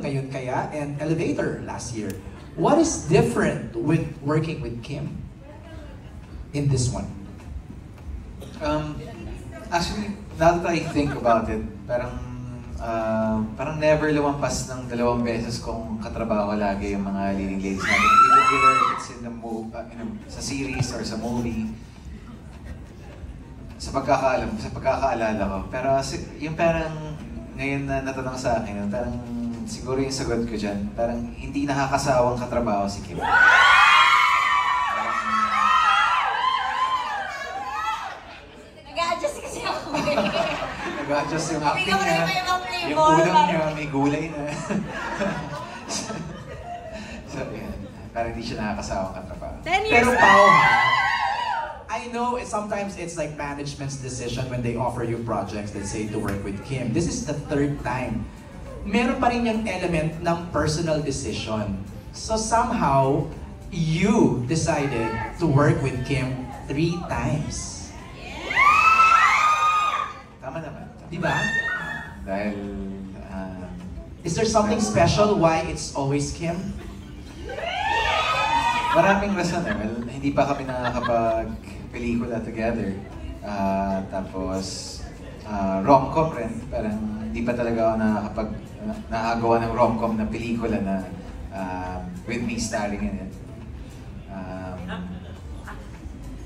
ngayon kaya, and Elevator last year. What is different with working with Kim in this one? Actually, now that I think about it, parang never lumampas ng 2 beses kong katrabaho lagi yung mga leading ladies natin. Either if it's in the sa series or sa movie. Sa pagkakaalala ko. Pero yung parang ngayon na natanong sa akin, parang siguro yung sagot ko dyan, parang hindi nakakasawang katrabaho si Kim. Nag-a-adjust kasi ako. Nag-a-adjust yung acting niya, yung ulam niya, may gulay na. So, yan. Parang hindi siya nakakasawang katrabaho. 10 years Pero Pao, I know sometimes it's like management's decision when they offer you projects, let's say, to work with Kim. This is the 3rd time. Meron pa rin yung element ng personal decision. So somehow, you decided to work with Kim 3 times. Tama naman. Di ba? Dahil... Is there something special why it's always Kim? Maraming rason eh. Well, hindi pa kami nakakapag-pelikula together. Tapos, rom-com rin. Parang hindi pa talaga ako nakagawa ng rom-com na pelikula na with me starring in it.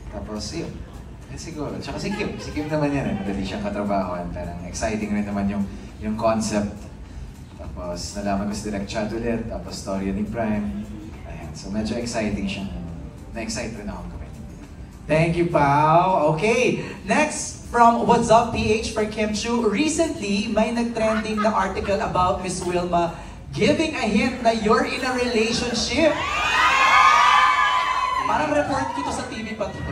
Tapos, yun. Siguro. Tsaka si Kim. Si Kim naman yan eh. Madali siyang katrabahoan. Parang exciting rin naman yung concept. Tapos, nalaman ko si Direk Chad ulit. Tapos, storya ni Prime. So medyo exciting siya. Na-excite rin ako gawin. Thank you, Pao. Okay, next from What's Up PH for Kim Chiu. Recently, may nag-trending na article about Miss Wilma giving a hint na you're in a relationship. Parang report ko to sa TV pa to.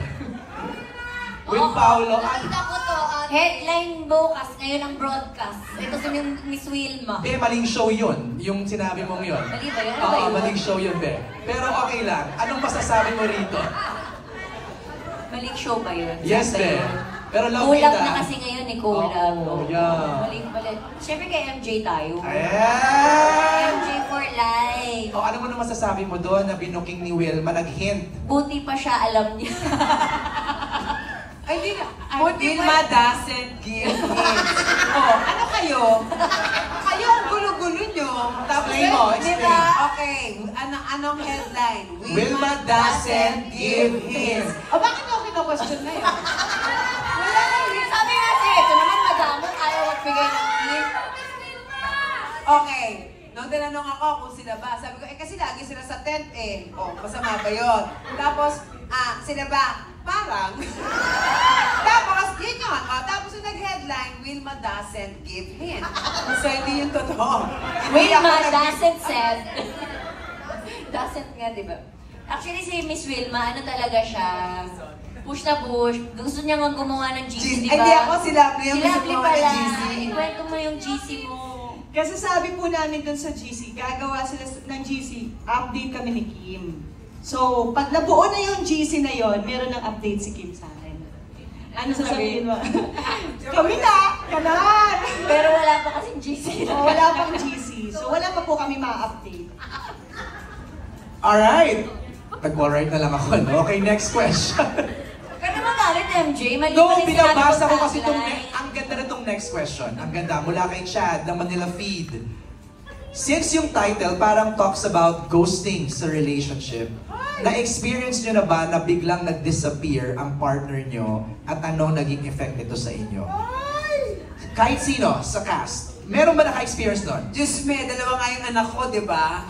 With Paolo. Nakita ko to. Headline bukas, ngayon ang broadcast. Ito si Miss Wilma. Maling show yun. Yung sinabi mong yun. Mali ba yun? Oo, maling show yun, Be. Pero okay lang. Anong masasabi mo rito? Maling show ba yun? Yes, Be. Pero love Kulang kita. na kasi ngayon eh, kulang. Oh, yeah. Maling pala. Siyempre kay MJ tayo. Ayan! MJ for life. O, ano mo na masasabi mo doon na binuking ni Wilma nag-hint? Buti pa siya alam niya. Ay, di na. Wilma doesn't give hints. Oh, ano kayo? Kayo ang gulo-gulo nyo. Tapos, Explain mo, explain. diba? Okay, anong headline? Wilma doesn't give hints. O, bakit ako kino-question na yun? Wala na rin. Sabi nga siya, ito naman madamot, ayaw magbigay ng hint. Okay. Nung tinanong ako kung sila ba, sabi ko, kasi lagi sila sa tent eh. Oh, masama ba yun? Tapos, sila ba? Parang. Tapos, yun yun. Tapos yung nag-headline, Wilma doesn't give hint. So, hindi yung totoo. Wilma doesn't said. Doesn't nga, di ba? Actually, si Miss Wilma, ano talaga siya? Push na push. Gusto niya nga gumawa ng GC, di ba? Hindi ako, si Lovely yung gusto Lovely gumawa ng pala. GC. Ikwento mo yung GC mo. Kasi sabi po namin dun sa GC, gagawa sila ng GC, update kami ni Kim. So, pag nabuo na yung GC na yon, meron ng update si Kim sa akin. Ano sasabihin mo? Kami na! Kanan! Pero wala pa kasing GC. Oh, wala pang GC. So, wala pa po kami ma-update. Alright! Nag-alright na lang ako, no? Okay, next question. Kaya naman galit, MJ. Mali No, pa rin binabasa ko sinabi kasi ang ganda na itong next question. Ang ganda, mula kay Chad ng Manila Feed. Since yung title parang talks about ghosting sa relationship, na-experience nyo na ba na biglang nag-disappear ang partner nyo at ano naging effect nito sa inyo? Kahit sino sa cast, meron ba naka-experience nun? Diyos me, dalawa nga yung anak ko, di ba?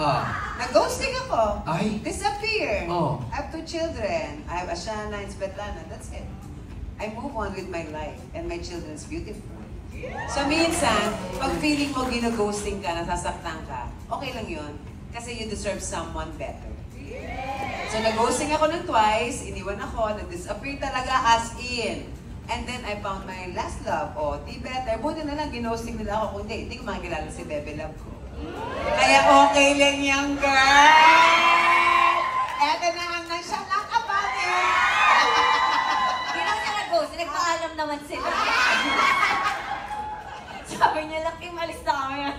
Nag-ghosting ako. Ay. Disappear. Oh. I have 2 children. I have Ashana and Svetlana. That's it. I move on with my life and my children's beautiful. So minsan, pag feeling mo gino-ghosting ka, nasasaktan ka, okay lang yun. Kasi you deserve someone better. So nag-ghosting ako ng twice, iniwan ako, nag-disappear talaga as in. And then I found my last love. O, di better. Buti na lang, ginosting nila ako. Kung hindi ko makikilala si Bebe Love ko. Kaya okay lang yung girl! Eto na ang nasya nakapatid! Hindi lang siya nag-ghost. Nagpaalam naman sila. So, Sabi niya lang, Kim, alis na kami.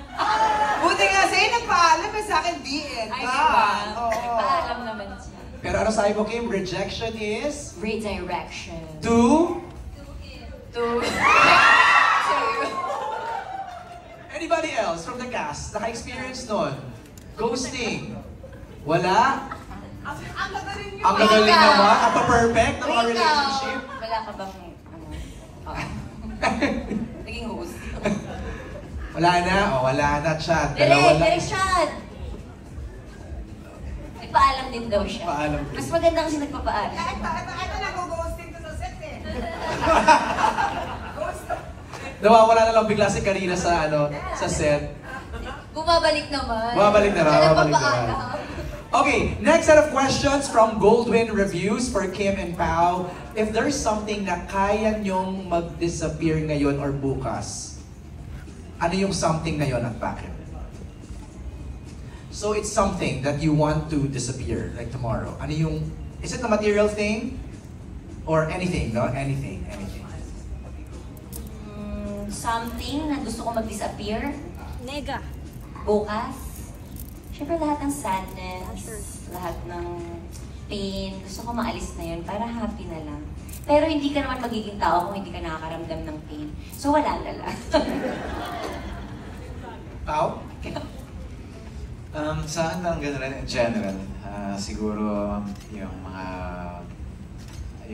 Buti nga sa'yo, nagpaalam sa akin, DN. Ay, diba? Oo. Nagpaalam naman siya. Pero ano sabi mo, Kim? Rejection is? Redirection. To? To... Anybody else from the cast? Naka-experience nun? Ghosting? Wala? Ang gagaling Ang gagaling naman? Ang pa-perfect ng mga relationship? Wala ka bang, naging host? Wala na? O, wala na, chat. Dalawa lang. Direct shot! Nagpaalam din daw siya. Paalam din. Mas maganda kasi nagpapaalam. Ito nag-ghosting ko sa set eh. Nawawala na lang bigla si Karina sa sa set. Bumabalik naman. Bumabalik na, Siya bumabalik nagpapaalam. na. Okay, next set of questions from Goldwyn Reviews for Kim and Pao. If there's something na kaya nyong mag-disappear ngayon or bukas, ano yung something na yon at bakit? So it's something that you want to disappear, like tomorrow. Ano yung, is it a material thing? Or anything, no? Anything. Something na gusto ko mag-disappear. Nega. Bukas. Siyempre lahat ng sadness, lahat ng pain, gusto ko maalis na yun para happy na lang. Pero hindi ka naman magiging tao kung hindi ka nakakaramdam ng pain. So wala na lang. Pao? Sa akin lang ganun rin, in general, siguro yung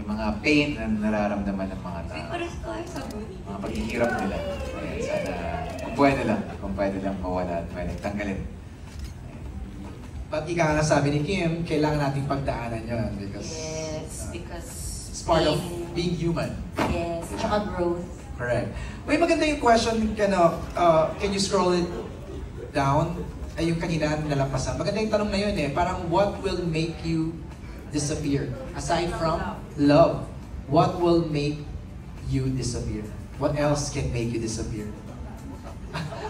mga pain na nararamdaman ng mga tao. Mga paghihirap nila. Ayan, sana, kung pwede lang mawala at pwede tanggalin. Pag ika nga sabi ni Kim, kailangan nating pagdaanan yun because Yes, because it's part of pain. being human. Yes, tsaka growth. Correct. Uy, maganda yung question, can you scroll it down? Ay, yung kanina nalampasan. Maganda yung tanong na yun eh. Parang what will make you disappear? Aside from love, what will make you disappear? What else can make you disappear?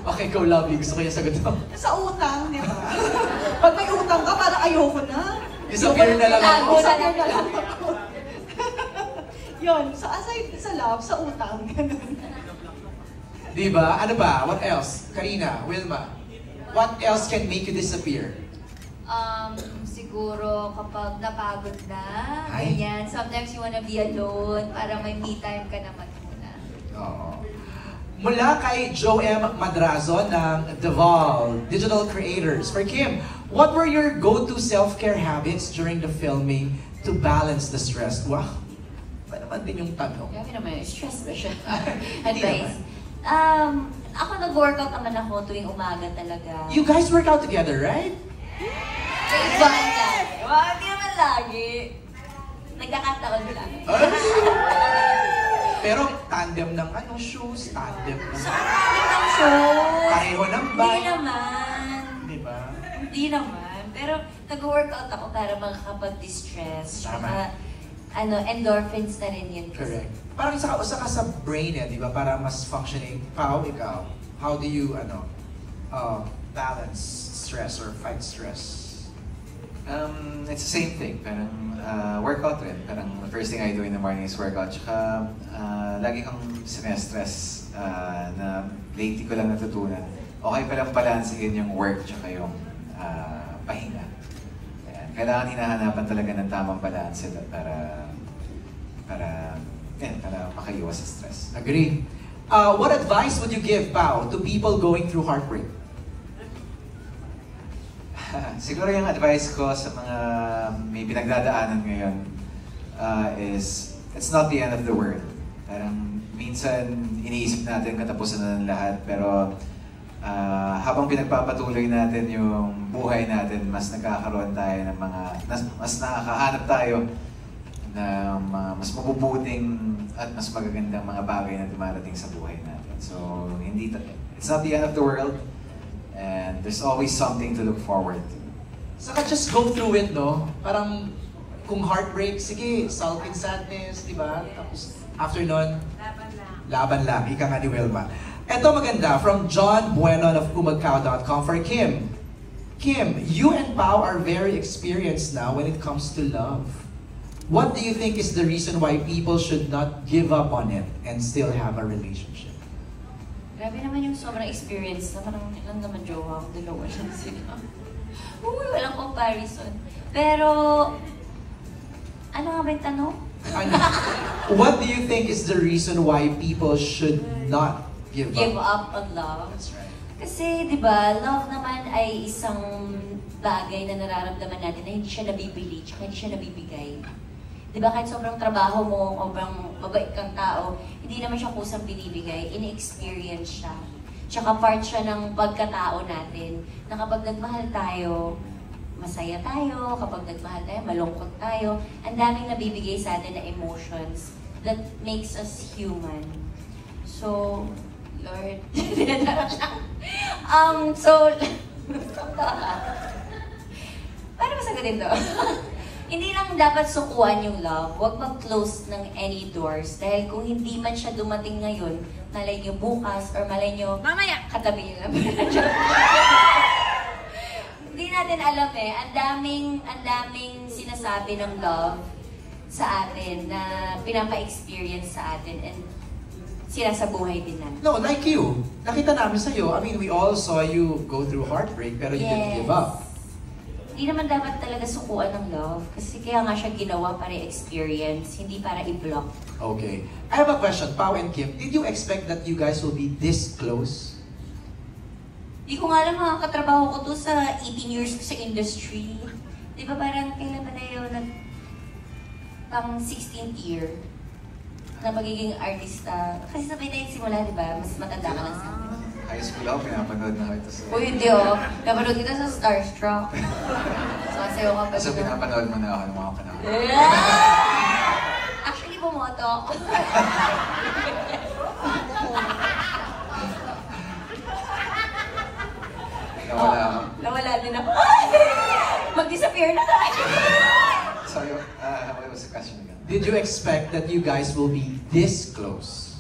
Okay, go Lovely. Gusto ko yung sagot mo. Sa utang, di ba? Pag may utang ka, parang ayoko na. Disappear na lang ako. Disappear na lang ako. Yun, so aside sa love, sa utang, ganun. Diba? Ano ba? What else? Karina, Wilma, what else can make you disappear? Siguro kapag napagod na, Ay. ganyan. Sometimes you wanna be alone para may me time ka naman muna. Oo. Mula kay Joe M. Madrazo ng Deval Digital Creators. For Kim, what were your go-to self-care habits during the filming to balance the stress? Wow, ba naman din yung tanong? Grabe naman, stress ba siya? Hindi Advice. Ako nag-workout naman ako tuwing umaga talaga. You guys work out together, right? Sa iba lang. Well, hindi naman lagi. Nagkakataon lang. Pero tandem ng shoes, tandem ng Saan namin ang shows? pareho ng Hindi bike. naman. Di ba? Hindi naman. Pero nag-workout ako para makakapag-distress. Tama. Tsaka, endorphins na rin yun. Correct. Parang isa ka sa brain di ba? Para mas functioning. Pao, ikaw, how do you, balance stress or fight stress? It's the same thing. Parang workout rin. Parang the first thing I do in the morning is workout. Tsaka lagi kang sinestress na lately ko lang natutunan. Okay palang balansehin yung work tsaka yung pahinga. Ayan. Kailangan hinahanapan talaga ng tamang balance para makaiwas sa stress. Agree. What advice would you give, Pao, to people going through heartbreak? Siguro yung advice ko sa mga may pinagdadaanan ngayon is it's not the end of the world. Parang minsan iniisip natin katapusan na ng lahat, pero habang pinagpapatuloy natin yung buhay natin, mas nagkakaroon tayo ng mas nakakahanap tayo ng mas mabubuting at mas magagandang mga bagay na dumarating sa buhay natin. So, it's not the end of the world. And there's always something to look forward to. Saka just go through it, no? Parang kung heartbreak, sige, sulking sadness, di ba? Tapos after nun, laban lang. Ika nga ni Wilma. Ito maganda, from John Bueno of umagkao.com for Kim. Kim, you and Pao are very experienced now when it comes to love. What do you think is the reason why people should not give up on it and still have a relationship? Grabe naman yung sobrang experience na parang ilan naman jowa ko, dalawa lang sila. Uy, walang comparison. Pero, ano nga ba yung tanong? What do you think is the reason why people should not give Give up? up on love. That's right. Kasi, di ba, love naman ay isang bagay na nararamdaman natin na hindi siya nabibili, tsaka hindi siya nabibigay. Di ba, kahit sobrang trabaho mo, sobrang mabait kang tao, hindi naman siya kusang binibigay, ini-experience siya. Tsaka part siya ng pagkatao natin, na kapag nagmahal tayo, masaya tayo, kapag nagmahal tayo, malungkot tayo, ang daming nabibigay sa atin na emotions that makes us human. So, Lord, paano ba sagutin to? Hindi lang dapat sukuan yung love. Huwag mag-close ng any doors. Dahil kung hindi man siya dumating ngayon, malay nyo bukas, or malay nyo, mamaya, katabi nyo lang. Hindi natin alam eh. Ang daming sinasabi ng love sa atin na pinapa-experience sa atin and sinasabuhay din natin. No, like you. Nakita namin sa'yo. I mean, we all saw you go through heartbreak, pero you didn't give up. Hindi naman dapat talaga sukuan ng love. Kasi kaya nga siya ginawa para i-experience, hindi para i-block. Okay. I have a question, Pao and Kim. Did you expect that you guys will be this close? Di ko nga alam, mga katrabaho ko to sa 18 years ko sa industry. Di ba parang kailan ba tayo pang 16th year na magiging artista? Kasi sabay tayo simula, di ba? Mas matanda ka lang sa akin. High school ako, pinapanood na kita sa... Uy, hindi oh. Napanood kita sa Starstruck. Sasayaw ka pa So, dito. pinapanood mo na ako ng mga panahon. Actually, bumoto ako. Nawala ako. Nawala din ako. Mag-disappear na tayo. Sorry, what was the question again? Did you expect that you guys will be this close?